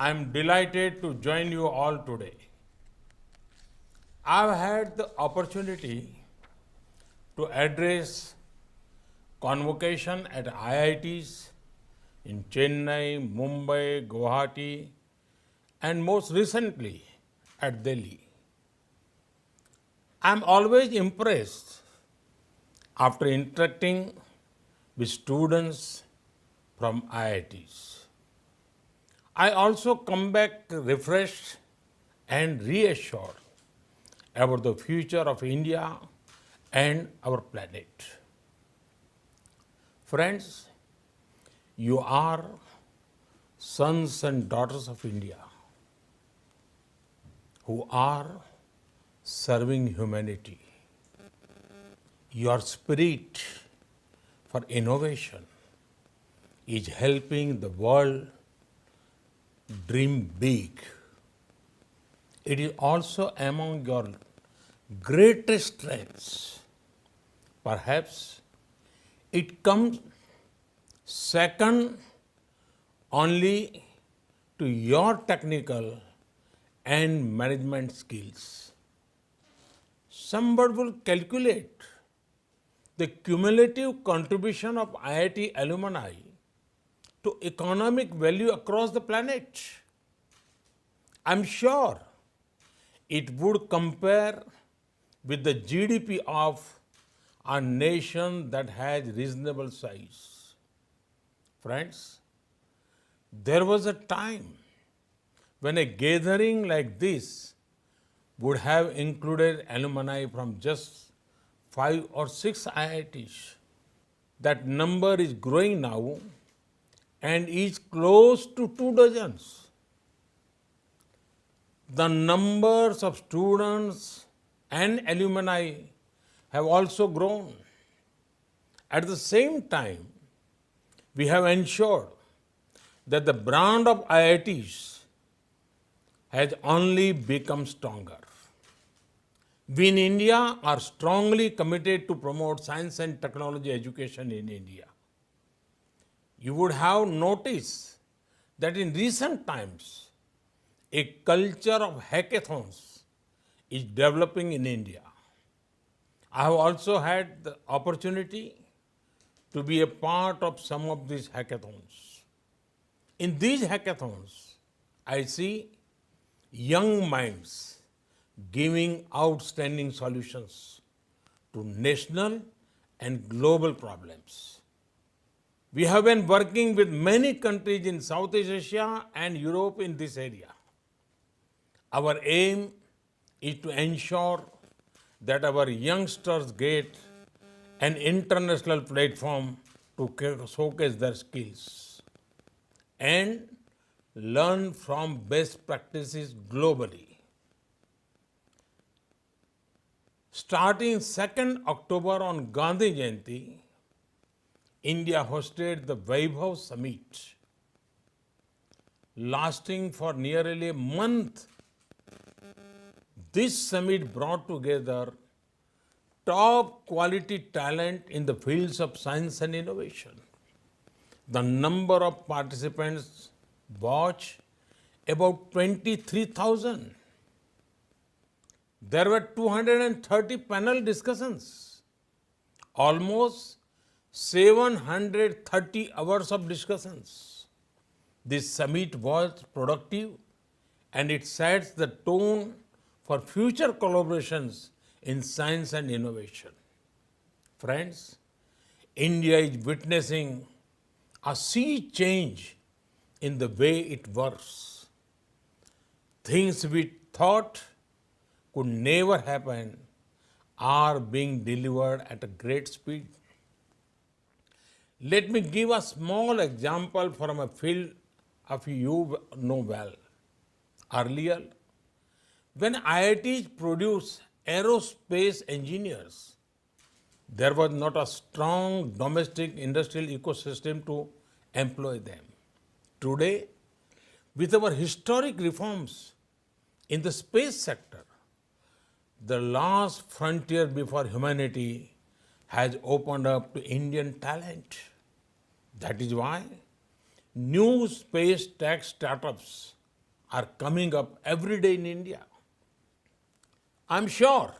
I'm delighted to join you all today. I've had the opportunity to address convocation at IITs in Chennai, Mumbai, Guwahati, and most recently at Delhi. I'm always impressed after interacting with students from IITs. I also come back refreshed and reassured about the future of India and our planet. Friends, you are sons and daughters of India who are serving humanity. Your spirit for innovation is helping the world dream big. It is also among your greatest strengths. Perhaps it comes second only to your technical and management skills. Somebody will calculate the cumulative contribution of IIT alumni to economic value across the planet. I'm sure it would compare with the GDP of a nation that has reasonable size. Friends, there was a time when a gathering like this would have included alumni from just 5 or 6 IITs. That number is growing now and is close to 2 dozens. The numbers of students and alumni have also grown. At the same time, we have ensured that the brand of IITs has only become stronger. We in India are strongly committed to promote science and technology education in India. You would have noticed that in recent times, a culture of hackathons is developing in India. I have also had the opportunity to be a part of some of these hackathons. In these hackathons, I see young minds giving outstanding solutions to national and global problems. We have been working with many countries in Southeast Asia and Europe in this area. Our aim is to ensure that our youngsters get an international platform to showcase their skills and learn from best practices globally. Starting 2nd October on Gandhi Jayanti, India hosted the Vaibhav Summit, lasting for nearly a month. This summit brought together top quality talent in the fields of science and innovation. The number of participants was about 23,000. There were 230 panel discussions, almost 730 hours of discussions. This summit was productive and it sets the tone for future collaborations in science and innovation. Friends, India is witnessing a sea change in the way it works. Things we thought could never happen are being delivered at a great speed. Let me give a small example from a field of you know well. Earlier, when IITs produce aerospace engineers, there was not a strong domestic industrial ecosystem to employ them. Today, with our historic reforms in the space sector, the last frontier before humanity has opened up to Indian talent. That is why new space tech startups are coming up every day in India. I'm sure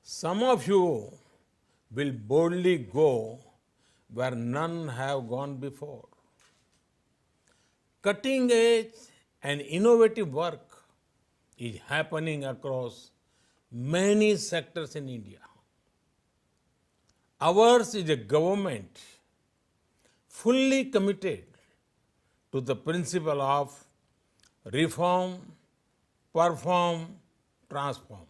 some of you will boldly go where none have gone before. Cutting edge and innovative work is happening across many sectors in India. Ours is a government fully committed to the principle of reform, perform, transform.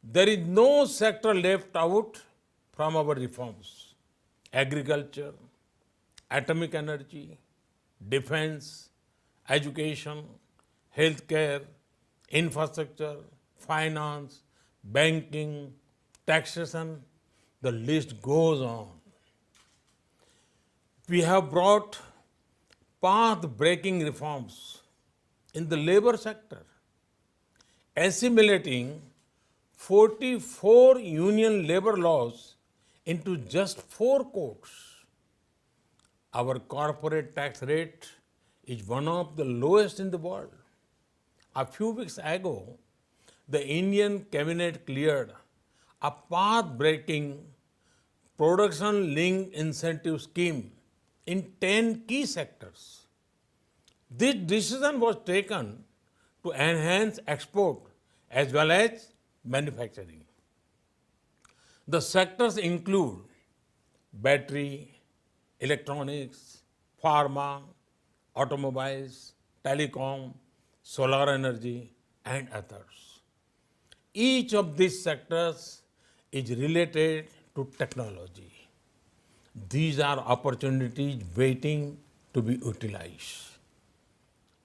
There is no sector left out from our reforms. Agriculture, atomic energy, defense, education, healthcare, infrastructure, finance, banking, taxation, the list goes on. We have brought path-breaking reforms in the labor sector, assimilating 44 union labor laws into just 4 codes. Our corporate tax rate is one of the lowest in the world. A few weeks ago, the Indian cabinet cleared a path-breaking production-linked incentive scheme in 10 key sectors. This decision was taken to enhance export as well as manufacturing. The sectors include battery, electronics, pharma, automobiles, telecom, solar energy, and others. Each of these sectors is related to technology. These are opportunities waiting to be utilized.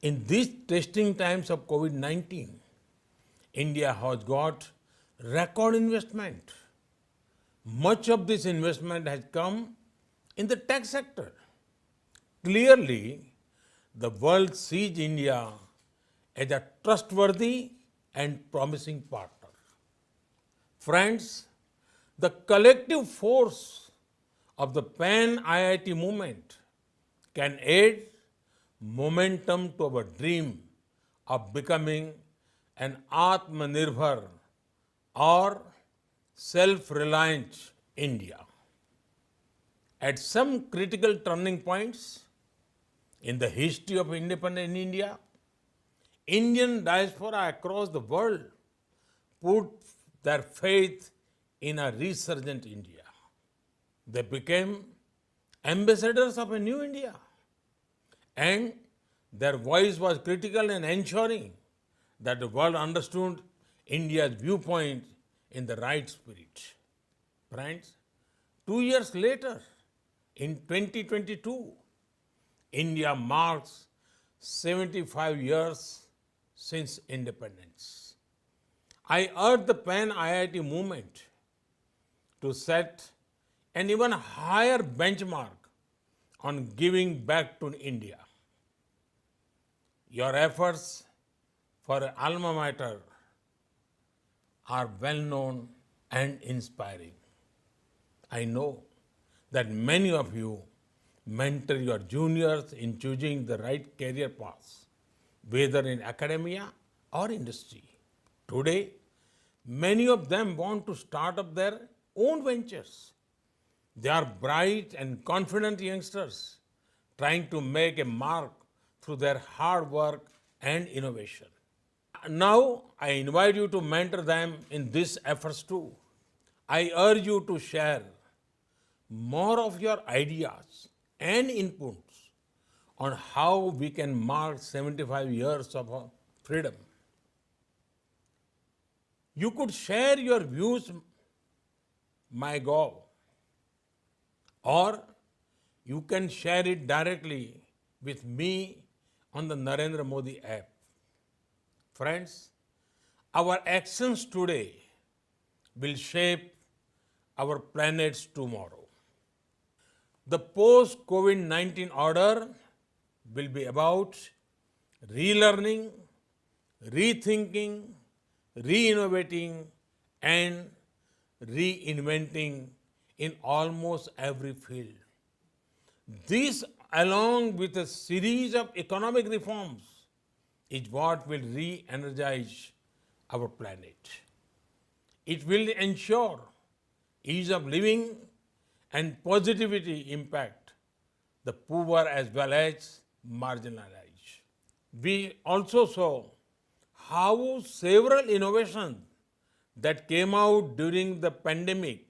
In these testing times of COVID-19, India has got record investment. Much of this investment has come in the tech sector. Clearly, the world sees India as a trustworthy and promising partner. Friends, the collective force of the Pan IIT movement can add momentum to our dream of becoming an Atmanirbhar or self-reliant India. At some critical turning points in the history of independent India, Indian diaspora across the world put their faith in a resurgent India. They became ambassadors of a new India, and their voice was critical in ensuring that the world understood India's viewpoint in the right spirit. Friends, 2 years later, in 2022, India marks 75 years since independence. I urge the Pan IIT movement to set an even higher benchmark on giving back to India. Your efforts for alma mater are well known and inspiring. I know that many of you mentor your juniors in choosing the right career paths, whether in academia or industry. Today, many of them want to start up their own ventures. They are bright and confident youngsters trying to make a mark through their hard work and innovation. Now, I invite you to mentor them in these efforts too. I urge you to share more of your ideas and inputs on how we can mark 75 years of our freedom. You could share your views, MyGov, or you can share it directly with me on the Narendra Modi app. Friends, our actions today will shape our planet's tomorrow. The post-COVID-19 order will be about relearning, rethinking, re-innovating, and reinventing in almost every field. This along with a series of economic reforms, is what will re-energize our planet. It will ensure ease of living and positivity impact the poor as well as marginalized. We also saw how several innovations that came out during the pandemic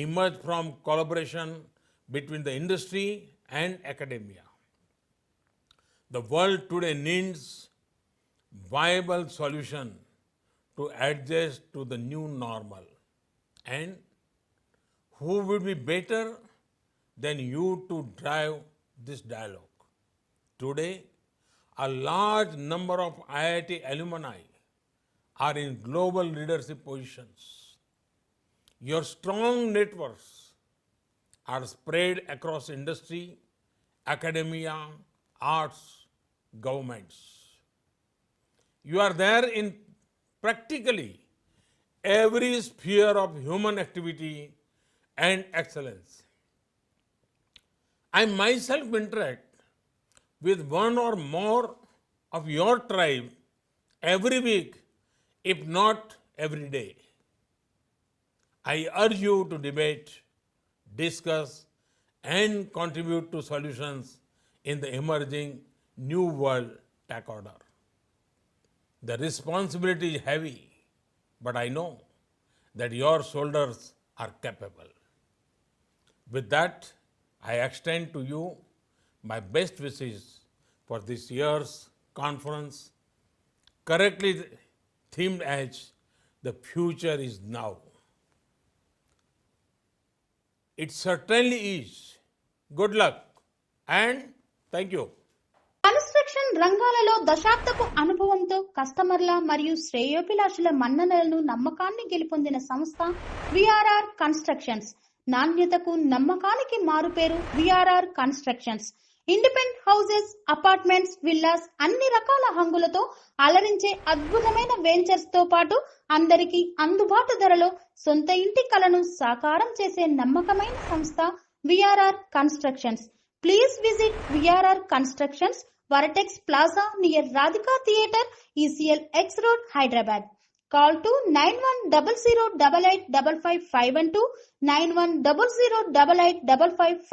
emerged from collaboration between the industry and academia. The world today needs viable solution to adjust to the new normal. And who would be better than you to drive this dialogue? Today, a large number of IIT alumni are in global leadership positions. Your strong networks are spread across industry, academia, arts, governments. You are there in practically every sphere of human activity and excellence. I myself interact with one or more of your tribe every week, if not every day. I urge you to debate, discuss, and contribute to solutions in the emerging new world tech order. The responsibility is heavy, but I know that your shoulders are capable. With that, I extend to you my best wishes for this year's conference, correctly themed as "The Future is Now." It certainly is. Good luck and thank you. Construction రంగాలలో దశాబ్దపు అనుభవంతో కస్టమర్ల మరియు శ్రేయోభిలాషుల మన్ననలను నమ్మకాన్ని గెలుపొందిన సంస్థ VRR constructions. నాణ్యతకు నమ్మకానికి మారుపేరు VRR constructions. Independent houses, apartments, villas అన్ని రకాల హంగులతో అలరించే అద్భుతమైన వెంచర్స్ తో పాటు అందరికీ అందుబాటు ధరలో సొంత ఇంటి కలను సాకారం చేసే నమ్మకమైన సంస్థ VRR constructions. Please visit VRR Constructions, Varatex Plaza near Radhika Theatre, ECL X Road, Hyderabad. Call to 9100885552, 91008855.